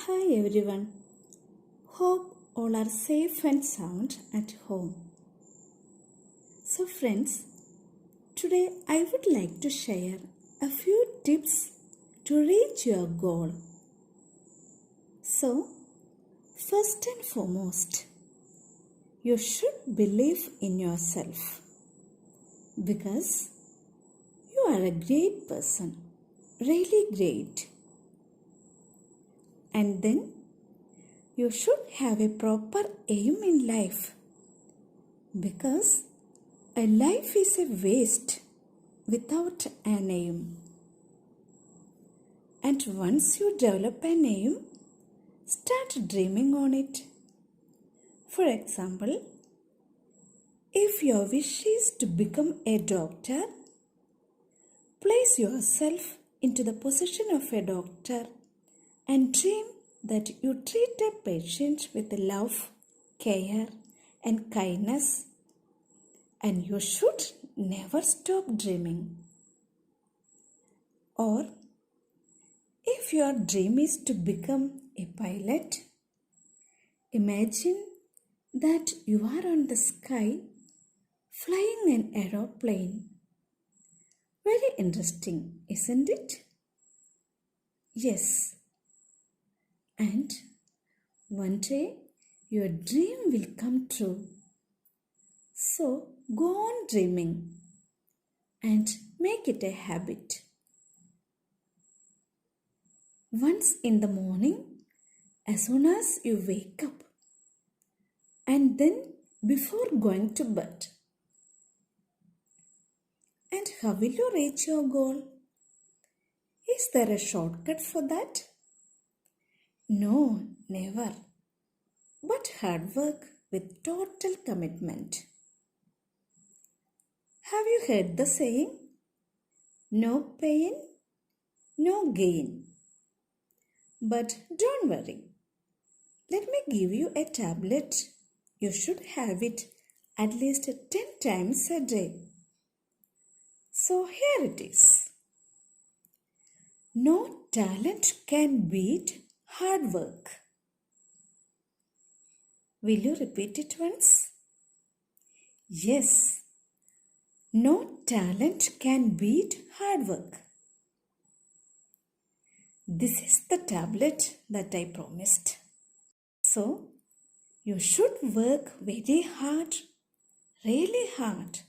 Hi everyone. Hope all are safe and sound at home. So friends, today I would like to share a few tips to reach your goal. So, first and foremost, you should believe in yourself because you are a great person, really great. And then you should have a proper aim in life because a life is a waste without an aim. And once you develop an aim, start dreaming on it. For example, if your wish is to become a doctor, place yourself into the position of a doctor and dream that you treat a patient with love, care, and kindness. And you should never stop dreaming. Or, if your dream is to become a pilot, imagine that you are on the sky flying an aeroplane. Very interesting, isn't it? Yes. And one day your dream will come true. So go on dreaming and make it a habit. Once in the morning, as soon as you wake up, and then before going to bed. And how will you reach your goal? Is there a shortcut for that? No, never. But hard work with total commitment. Have you heard the saying? No pain, no gain. But don't worry. Let me give you a tablet. You should have it at least 10 times a day. So here it is. No talent can beat hard work. Will you repeat it once? Yes. No talent can beat hard work. This is the tablet that I promised. So, you should work very hard, really hard,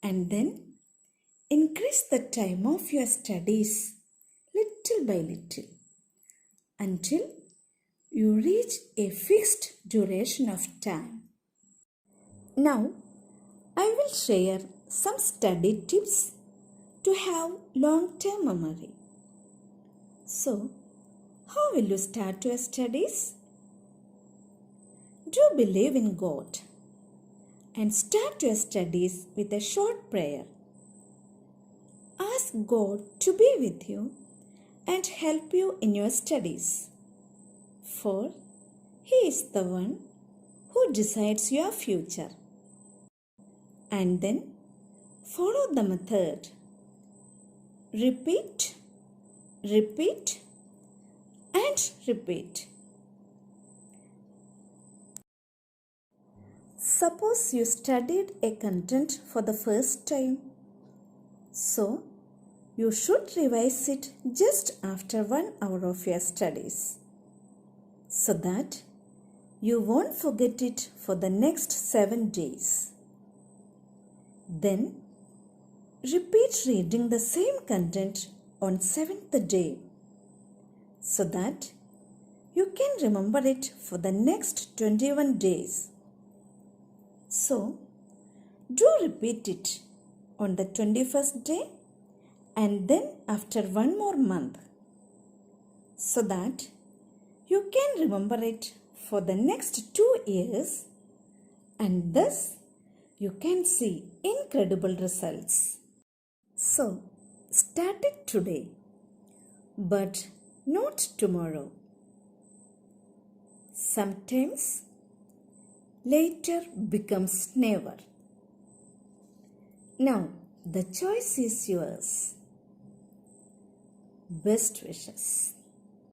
and then increase the time of your studies little by little until you reach a fixed duration of time. Now, I will share some study tips to have long-term memory. So, how will you start your studies? Do believe in God and start your studies with a short prayer. Ask God to be with you and help you in your studies, for He is the one who decides your future. And then follow the method. Repeat, repeat, and repeat. Suppose you studied a content for the first time. So, you should revise it just after 1 hour of your studies, so that you won't forget it for the next 7 days. Then, repeat reading the same content on 7th day, so that you can remember it for the next 21 days. So, do repeat it on the 21st day and then after 1 more month, so that you can remember it for the next 2 years, and thus you can see incredible results. So, start it today, but not tomorrow. Sometimes later becomes never. Now, the choice is yours. Best wishes.